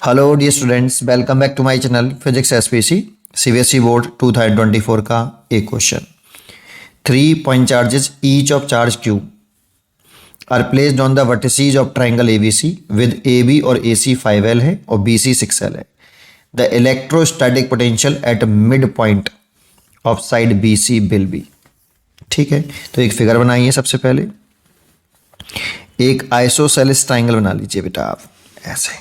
Hello dear students, welcome back to my channel physics SPC CBSE board 2024 का एक question. 3 point charges each of charge Q are placed on the vertices of triangle ABC with AB और AC 5L है और BC 6L है। The electrostatic potential at mid point of side BC will be. ठीक है, तो एक figure बनाइए। सबसे पहले एक आइसोसेलेस ट्राइंगल बना लीजिए बेटा आप ऐसे।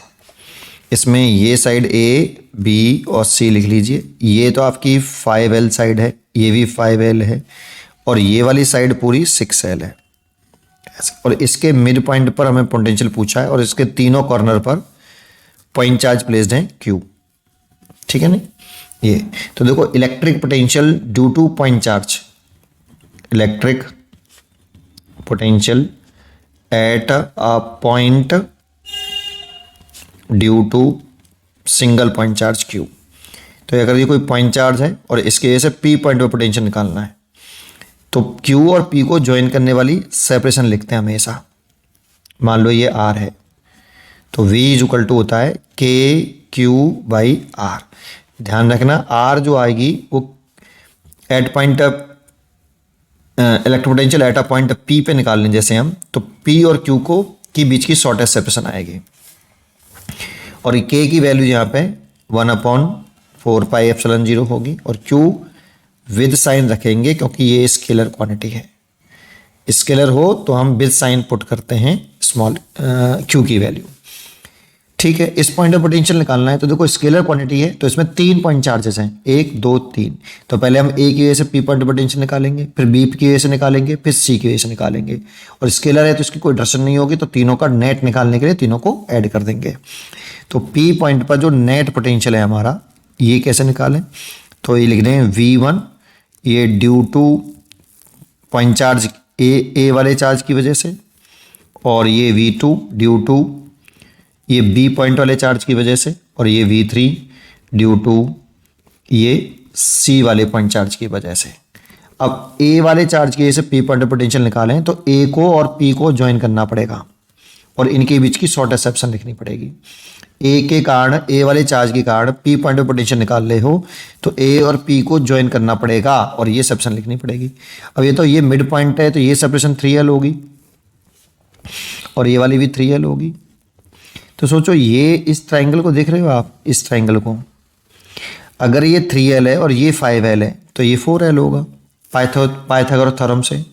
इसमें ये साइड A, B और C लिख लीजिए। ये तो आपकी 5L साइड है, ये भी 5L है और ये वाली साइड पूरी 6L है। और इसके मिड पॉइंट पर हमें पोटेंशियल पूछा है और इसके तीनों कॉर्नर पर पॉइंट चार्ज प्लेस्ड हैं Q। ठीक है ना। ये तो देखो, electric potential due to point charge, electric potential at a point due to single point charge Q। तो अगर ये कोई पॉइंट चार्ज है और इसके वजह से P पॉइंट पर पोटेंशियल निकालना है तो Q और P को ज्वाइन करने वाली सेपरेशन लिखते हैं हमेशा। मान लो ये R है तो V इज इक्वल टू होता है KQ/R। ध्यान रखना, R जो आएगी वो at point electric potential at a point P पे निकालने जैसे हम, तो P और Q को की बीच की शॉर्टेस्ट सेपरेशन आएगी। और K की वैल्यू यहाँ पे 1/4πε0 होगी और Q विद साइन रखेंगे क्योंकि ये स्केलर क्वांटिटी है। स्केलर हो तो हम विद साइन पुट करते हैं स्मॉल Q की वैल्यू। ठीक है, इस पॉइंट पर पोटेंशियल निकालना है तो देखो स्केलर क्वांटिटी है तो इसमें 3 पॉइंट चार्जेस हैं, 1 2 3। तो पहले हम A की वजह से P पॉइंट पोटेंशियल निकालेंगे, फिर B की वजह से निकालेंगे, फिर C की वजह से निकालेंगे। और स्केलर है तो इसकी कोई डायरेक्शन नहीं होगी तो तीनों का नेट निकालने के लिए तीनों को ऐड कर देंगे। तो P पॉइंट पर जो नेट पोटेंशियल है हमारा, ये कैसे निकालें, तो ये लिख दें V1, ये due to point charge A वाले चार्ज की वजह से, और ये V2 ड्यू टू ये B पॉइंट वाले चार्ज की वजह से, और ये V3 ड्यू टू ये C वाले पॉइंट चार्ज की वजह से। अब A वाले चार्ज की वजह से P पॉइंट पोटेंशियल निकालें तो A को और P को ज्वाइन करना पड़ेगा और इनके बीच की शॉर्टेस्ट सेपरेशन लिखनी पड़ेगी। A के कारण, A वाले चार्ज के कारण P पॉइंट पे पोटेंशियल निकाल रहे हो तो A और P को ज्वाइन करना पड़ेगा और ये सेपरेशन लिखनी पड़ेगी। अब ये तो ये मिड पॉइंट है तो ये सेपरेशन 3L होगी और ये वाली भी 3L होगी। तो सोचो, ये इस ट्राइंगल को देख रहे हो आप, इस ट्राइंगल को अगर ये 3L है और ये 5L है तो ये 4L होगा पाइथागोरस थ्योरम से।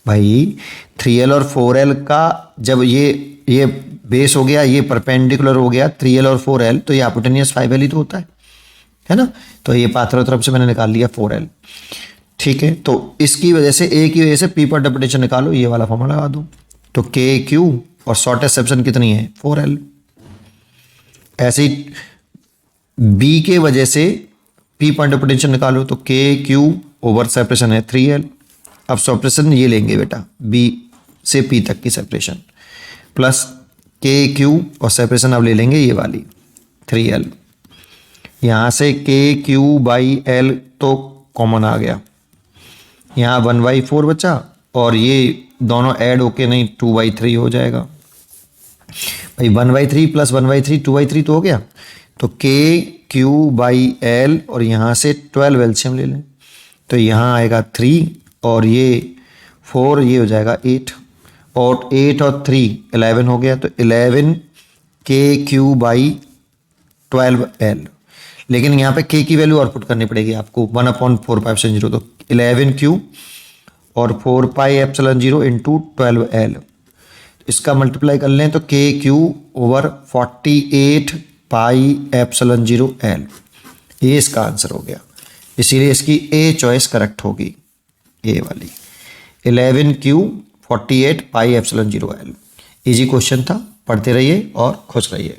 भाई 3L और 4L का जब ये बेस हो गया, ये परपेंडिकुलर हो गया 3L और 4L, तो ये हाइपोटेन्यूस 5L ही तो होता है ना। तो ये पाइथागोरस थ्योरम से मैंने निकाल लिया 4L। ठीक है, तो इसकी वजह से A की वजह से P पॉइंट पोटेंशियल निकालो, ये वाला फॉर्मूला लगा दो। तो KQ और शॉर्टेस्ट सेपरेशन कितनी है 4L। ऐसे ही B के वजह से P पॉइंट पोटेंशियल निकालो तो KQ ओवर सेपरेशन है 3L। अब सेपरेशन ये लेंगे बेटा, B से P तक की सेपरेशन प्लस KQ और सेपरेशन अब ले लेंगे ये वाली 3L। यहाँ से KQ/L तो कॉमन आ गया, यहाँ 1/4 बचा और ये दोनों ऐड होके नहीं 2/3 हो जाएगा। भाई 1/3 प्लस 1/3 2/3 तो हो गया। तो KQ/L और यहाँ से 12 एलसीएम ले लें तो यहाँ आएगा 3 और ये 4, ये हो जाएगा 8 और 8 और 3 11 हो गया। तो 11 KQ/12L। लेकिन यहाँ पे K की वैल्यू और पुट करनी पड़ेगी आपको 1/4πε0। तो 11Q और 4πε0 इंटू 12L, इसका मल्टीप्लाई कर लें तो KQ/48πε0L। ये इसका आंसर हो गया, इसीलिए इसकी A चॉइस करेक्ट होगी, ये वाली 11Q/48πε0L। इजी क्वेश्चन था, पढ़ते रहिए और खुश रहिए।